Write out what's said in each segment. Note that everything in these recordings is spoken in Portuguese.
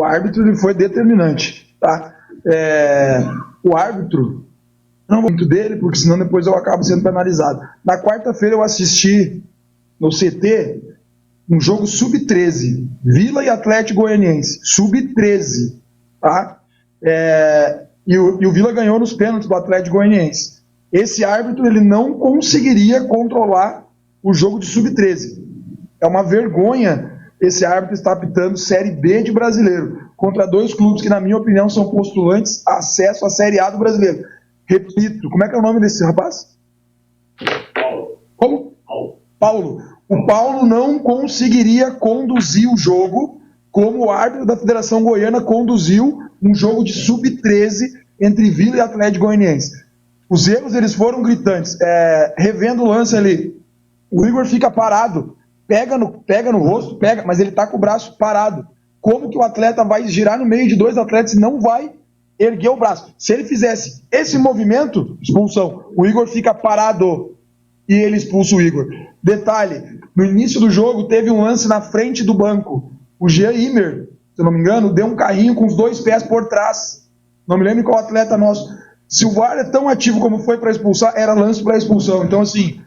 O árbitro ele foi determinante, tá? O árbitro, não vou muito dele, porque senão depois eu acabo sendo penalizado. Na quarta-feira eu assisti no CT um jogo sub-13, Vila e Atlético Goianiense, sub-13, tá? E o Vila ganhou nos pênaltis do Atlético Goianiense. Esse árbitro ele não conseguiria controlar o jogo de sub-13. É uma vergonha esse árbitro estar apitando Série B de brasileiro contra dois clubes que, na minha opinião, são postulantes a acesso à Série A do brasileiro. Repito, como é que é o nome desse rapaz? Paulo. Como? Paulo. O Paulo não conseguiria conduzir o jogo como o árbitro da Federação Goiana conduziu um jogo de sub-13 entre Vila e Atlético Goianiense. Os erros eles foram gritantes. Revendo o lance ali, o Igor fica parado, pega no rosto, mas ele está com o braço parado. Como que o atleta vai girar no meio de dois atletas e não vai erguer o braço? Se ele fizesse esse movimento, expulsão, o Igor fica parado e ele expulsa o Igor. Detalhe, no início do jogo teve um lance na frente do banco. O Jean Imer, se eu não me engano, deu um carrinho com os dois pés por trás. Não me lembro qual atleta nosso. Se o VAR é tão ativo como foi para expulsar, era lance para expulsão. Então, assim,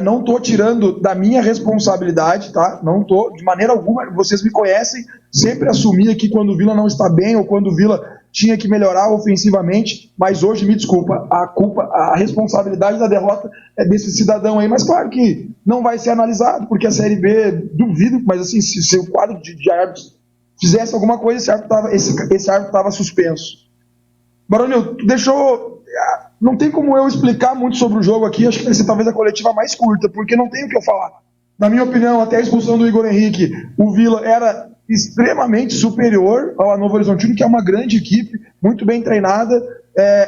não estou tirando da minha responsabilidade, tá? Não estou, de maneira alguma. Vocês me conhecem, sempre assumi aqui quando o Vila não está bem ou quando o Vila tinha que melhorar ofensivamente, mas hoje, me desculpa, a responsabilidade da derrota é desse cidadão aí, mas claro que não vai ser analisado, porque a Série B, duvido, mas assim, se o quadro de árbitros fizesse alguma coisa, esse árbitro estava suspenso. Barônio, tu deixou... Não tem como eu explicar muito sobre o jogo aqui, acho que vai ser talvez a coletiva mais curta, porque não tem o que eu falar. Na minha opinião, até a expulsão do Igor Henrique, o Vila era extremamente superior ao Novo Horizontino, que é uma grande equipe, muito bem treinada,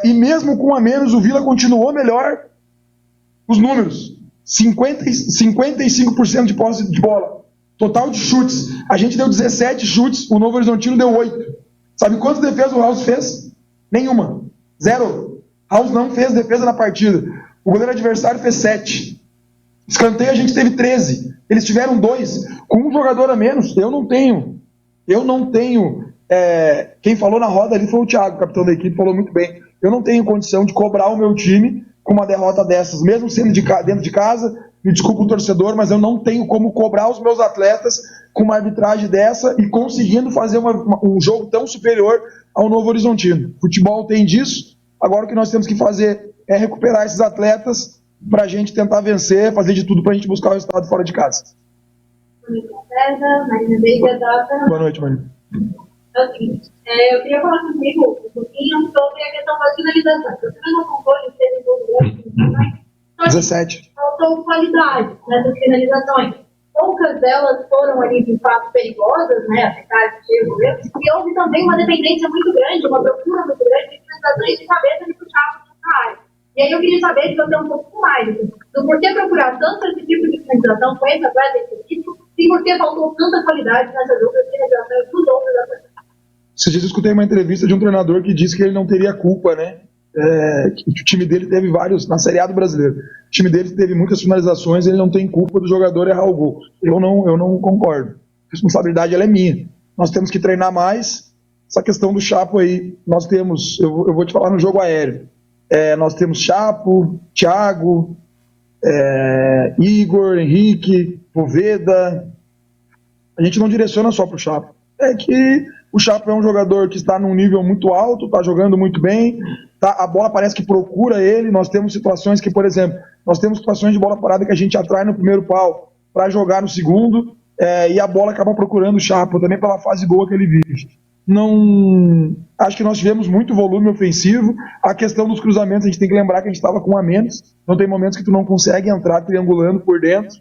e mesmo com a menos, o Vila continuou melhor. Os números, 55% de posse de bola, total de chutes, a gente deu 17 chutes, o Novo Horizontino deu 8. Sabe quantas defesas o House fez? Nenhuma, 0. House não fez defesa na partida. O goleiro adversário fez 7. Escanteio a gente teve 13. Eles tiveram 2. Com um jogador a menos, eu não tenho. Quem falou na roda ali foi o Thiago, capitão da equipe, falou muito bem. Eu não tenho condição de cobrar o meu time com uma derrota dessas, mesmo sendo dentro de casa. Me desculpa o torcedor, mas eu não tenho como cobrar os meus atletas com uma arbitragem dessa e conseguindo fazer um jogo tão superior ao Novo Horizontino. Futebol tem disso. Agora o que nós temos que fazer é recuperar esses atletas para a gente tentar vencer, fazer de tudo para a gente buscar o resultado fora de casa. Boa noite, Maria. É o seguinte, eu queria falar contigo um pouquinho sobre a questão da finalização. Você não concorda que teve finalizações? 17. Faltou qualidade nessas finalizações. Poucas delas foram ali de fato perigosas, né? Afetadas de goleiro. E houve também uma dependência muito grande, uma procura muito grande de finalizações de cabeça de puxar na área. E aí eu queria saber de você um pouco mais do porquê procurar tanto esse tipo de finalização com esse atleta específico e por que faltou tanta qualidade nessas outras finalizações dos outros atletas. Esses dias eu escutei uma entrevista de um treinador que disse que ele não teria culpa, né? Que o time dele teve vários, na Série A do Brasileiro, o time dele teve muitas finalizações, ele não tem culpa do jogador errar o gol. Eu não concordo. A responsabilidade ela é minha. Nós temos que treinar mais. Essa questão do Chapo aí, nós temos, eu vou te falar no jogo aéreo, nós temos Chapo, Thiago, Igor, Henrique, Poveda. A gente não direciona só para o Chapo. É que o Chapo é um jogador que está num nível muito alto, está jogando muito bem, a bola parece que procura ele. Nós temos situações que, por exemplo, nós temos situações de bola parada que a gente atrai no primeiro pau para jogar no segundo, e a bola acaba procurando o Chapo, também pela fase boa que ele vive. Não, acho que nós tivemos muito volume ofensivo. A questão dos cruzamentos, a gente tem que lembrar que a gente estava com um a menos, então tem momentos que tu não consegue entrar triangulando por dentro.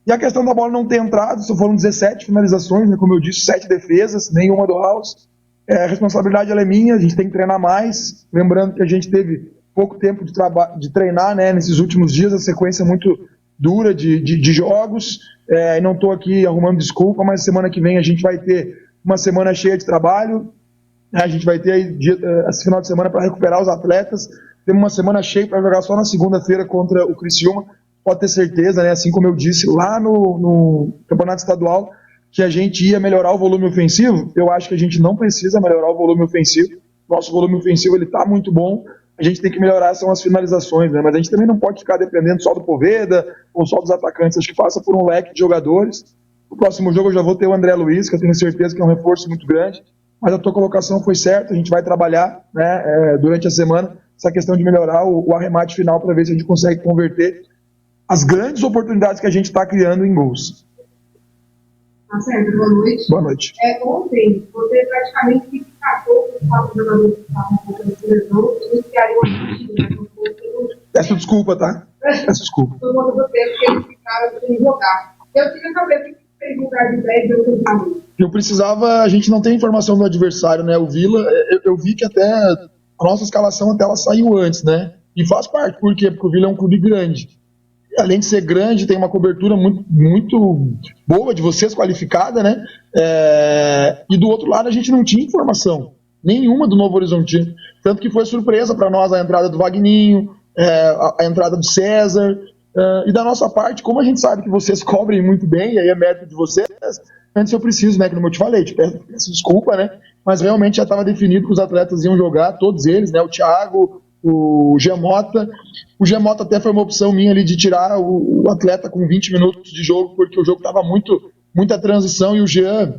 E a questão da bola não ter entrado, só foram 17 finalizações, né, como eu disse, 7 defesas, nenhuma do House. A responsabilidade ela é minha, a gente tem que treinar mais. Lembrando que a gente teve pouco tempo de treinar, né, nesses últimos dias, a sequência muito dura de jogos. E não estou aqui arrumando desculpa, mas semana que vem a gente vai ter uma semana cheia de trabalho. A gente vai ter aí esse final de semana para recuperar os atletas. Temos uma semana cheia para jogar só na segunda-feira contra o Criciúma. Pode ter certeza, né, assim como eu disse lá no Campeonato Estadual, que a gente ia melhorar o volume ofensivo. Eu acho que a gente não precisa melhorar o volume ofensivo. Nosso volume ofensivo está muito bom. A gente tem que melhorar são as finalizações, né? Mas a gente também não pode ficar dependendo só do Poveda ou só dos atacantes. Acho que passa por um leque de jogadores. No próximo jogo eu já vou ter o André Luiz, que eu tenho certeza que é um reforço muito grande. Mas a tua colocação foi certa. A gente vai trabalhar, né, durante a semana essa questão de melhorar o arremate final para ver se a gente consegue converter as grandes oportunidades que a gente está criando em gols. Marcelo, boa noite. Boa noite. Ontem, você praticamente se destacou com os quatro jogadores que estavam jogando esse jogo e criaram uma partida. Peço desculpa, tá? Peço desculpa. Todo mundo do tempo que eles ficaram sem jogar. Eu queria saber o que fez lugar de 10 jogos. Eu precisava, a gente não tem informação do adversário, né? O Vila, eu vi que até a nossa escalação até ela saiu antes, né? E faz parte, por quê? Porque o Vila é um clube grande. Além de ser grande, tem uma cobertura muito boa de vocês, qualificada, né? E do outro lado a gente não tinha informação nenhuma do Novo Horizontino. Tanto que foi surpresa para nós a entrada do Vagninho, a entrada do César. E da nossa parte, como a gente sabe que vocês cobrem muito bem, e aí é mérito de vocês, antes eu preciso, né? Que como eu te falei, peço desculpa, né? Mas realmente já estava definido que os atletas iam jogar, todos eles, né? O Thiago, o Gemota. O Gemota até foi uma opção minha ali de tirar o atleta com 20 minutos de jogo, porque o jogo estava muita transição e o Jean,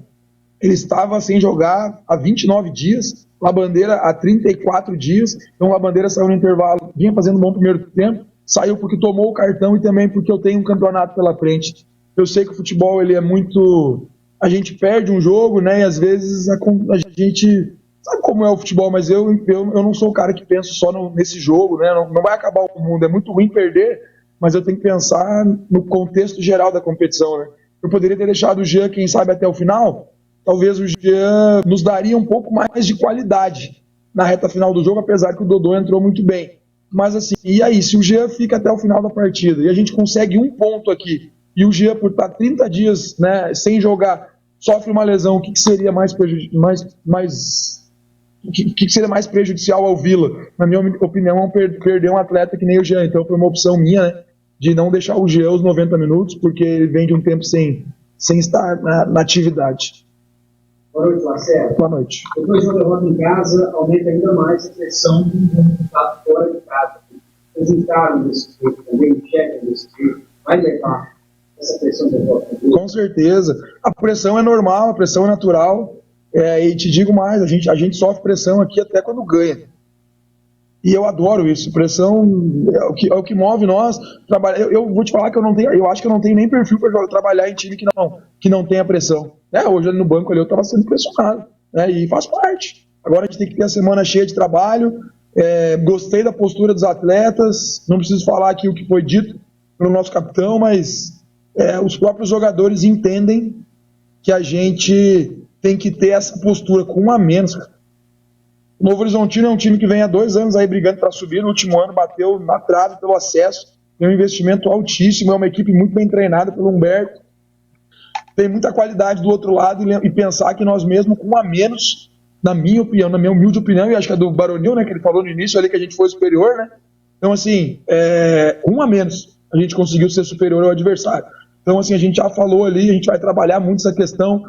ele estava sem jogar há 29 dias, Labandeira há 34 dias, então Labandeira saiu no intervalo, vinha fazendo um bom primeiro tempo, saiu porque tomou o cartão e também porque eu tenho um campeonato pela frente. Eu sei que o futebol ele é muito... A gente perde um jogo, né, e às vezes a gente... Sabe como é o futebol, mas eu não sou o cara que penso só nesse jogo, né? Não vai acabar o mundo, é muito ruim perder, mas eu tenho que pensar no contexto geral da competição, né? Eu poderia ter deixado o Jean, quem sabe, até o final, talvez o Jean nos daria um pouco mais de qualidade na reta final do jogo, apesar que o Dodô entrou muito bem. Mas assim, e aí, se o Jean fica até o final da partida e a gente consegue um ponto aqui, e o Jean, por estar 30 dias, né, sem jogar, sofre uma lesão, o que seria o que seria mais prejudicial ao Vila? Na minha opinião, é perder um atleta que nem o Jean. Então foi uma opção minha, né, de não deixar o Jean os 90 minutos, porque ele vem de um tempo sem estar na atividade. Boa noite, Marcelo. Boa noite. Depois de uma derrota em casa, aumenta ainda mais a pressão de um resultado fora de casa. Vocês entraram nesse jeito também, enxergam desse jeito, vai levar essa pressão de derrota? Com certeza. A pressão é normal, a pressão é natural. E te digo mais, a gente sofre pressão aqui até quando ganha. E eu adoro isso. Pressão é o que move nós. Eu vou te falar que eu acho que eu não tenho nem perfil para trabalhar em time que não tenha pressão. Hoje ali no banco ali eu estava sendo pressionado, né, e faz parte. Agora a gente tem que ter a semana cheia de trabalho. Gostei da postura dos atletas. Não preciso falar aqui o que foi dito pelo nosso capitão, mas os próprios jogadores entendem que a gente tem que ter essa postura com um a menos. O Novo Horizontino é um time que vem há 2 anos aí brigando para subir. No último ano bateu na trave pelo acesso, tem um investimento altíssimo, é uma equipe muito bem treinada pelo Humberto, tem muita qualidade do outro lado, e pensar que nós mesmo com um a menos, na minha opinião, na minha humilde opinião, e acho que é do Baronil, né, que ele falou no início ali que a gente foi superior, né? Então assim, com um a menos a gente conseguiu ser superior ao adversário. Então assim, a gente já falou ali, a gente vai trabalhar muito essa questão.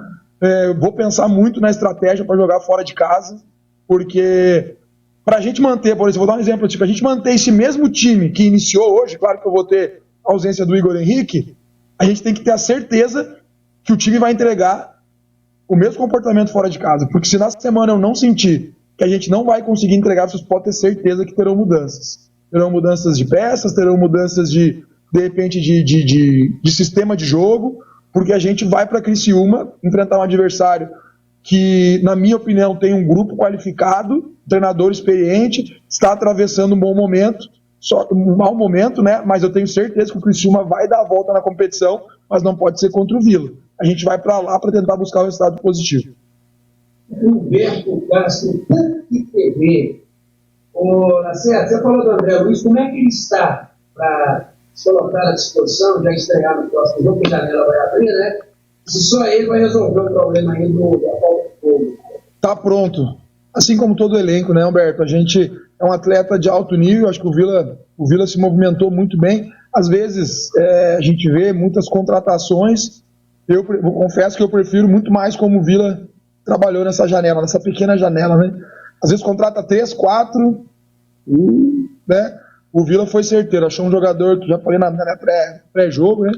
Vou pensar muito na estratégia para jogar fora de casa, porque para a gente manter, por exemplo, vou dar um exemplo, tipo, a gente manter esse mesmo time que iniciou hoje, claro que eu vou ter a ausência do Igor Henrique, a gente tem que ter a certeza que o time vai entregar o mesmo comportamento fora de casa, porque se na semana eu não sentir que a gente não vai conseguir entregar, vocês podem ter certeza que terão mudanças. Terão mudanças de peças, terão mudanças de repente, de sistema de jogo, porque a gente vai para Criciúma enfrentar um adversário que, na minha opinião, tem um grupo qualificado, treinador experiente, está atravessando um bom momento, um mau momento, né? Mas eu tenho certeza que o Criciúma vai dar a volta na competição, mas não pode ser contra o Vila. A gente vai para lá para tentar buscar o resultado positivo. O Humberto gasta tanto de TV. Você falou do André Luiz, como é que ele está para se colocar à disposição, já estrear no próximo jogo, que a janela vai abrir, né? Se só ele vai resolver o problema aí da falta de fogo. Tá pronto. Assim como todo o elenco, né, Humberto? A gente é um atleta de alto nível, acho que o Vila se movimentou muito bem. Às vezes a gente vê muitas contratações Eu confesso que eu prefiro muito mais como o Vila trabalhou nessa janela, nessa pequena janela, né? Às vezes contrata 3, 4 e, né? O Vila foi certeiro, achou um jogador, que já falei na pré-jogo, né?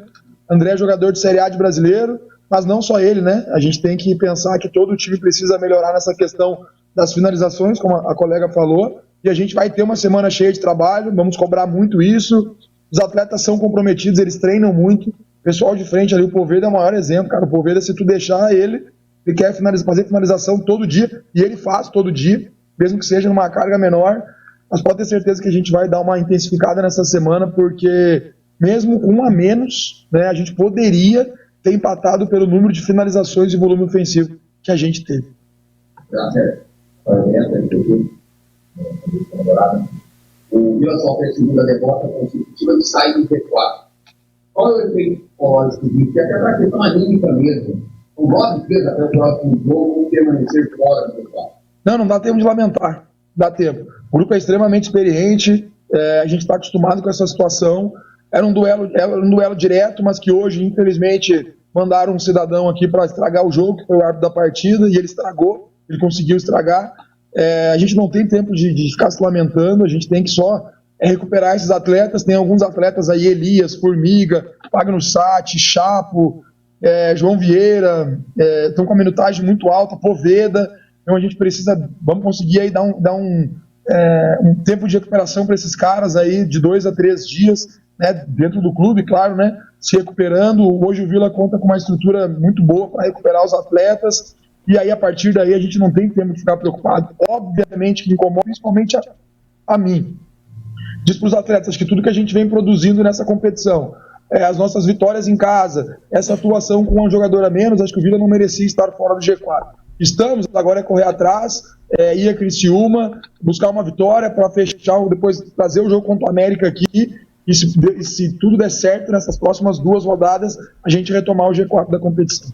André é jogador de Série A de brasileiro, mas não só ele, né? A gente tem que pensar que todo o time precisa melhorar nessa questão das finalizações, como a colega falou, e a gente vai ter uma semana cheia de trabalho, vamos cobrar muito isso. Os atletas são comprometidos, eles treinam muito. O pessoal de frente ali, o Poveda é o maior exemplo, cara. O Poveda, se tu deixar ele quer fazer finalização todo dia, e ele faz todo dia, mesmo que seja numa carga menor. Mas pode ter certeza que a gente vai dar uma intensificada nessa semana, porque mesmo com um a menos, né, a gente poderia ter empatado pelo número de finalizações e volume ofensivo que a gente teve. O Mirassol fez a segunda derrota consecutiva de sair do G4. Qual é o efeito psicológico disso? E até para a questão anímica mesmo. O 9 dias até o próximo jogo permanecer fora do G4. Não dá tempo de lamentar. Dá tempo. O grupo é extremamente experiente, a gente está acostumado com essa situação. Era um duelo direto, mas que hoje, infelizmente, mandaram um cidadão aqui para estragar o jogo, que foi o árbitro da partida, e ele estragou, ele conseguiu estragar. A gente não tem tempo de ficar se lamentando, a gente tem que só recuperar esses atletas. Tem alguns atletas aí, Elias, Formiga, Wagner Sati, Chapo, João Vieira, estão com a minutagem muito alta, Poveda. Então a gente precisa, vamos conseguir aí dar um tempo de recuperação para esses caras aí de 2 a 3 dias, né, dentro do clube, claro, né, se recuperando. Hoje o Vila conta com uma estrutura muito boa para recuperar os atletas, e aí a partir daí a gente não tem tempo de ficar preocupado. Obviamente que incomoda principalmente a mim. Diz para os atletas que tudo que a gente vem produzindo nessa competição, as nossas vitórias em casa, essa atuação com um jogador a menos, acho que o Vila não merecia estar fora do G4. Estamos, agora é correr atrás, ir a Criciúma, buscar uma vitória para fechar, depois trazer o jogo contra o América aqui, e se tudo der certo nessas próximas 2 rodadas, a gente retomar o G4 da competição.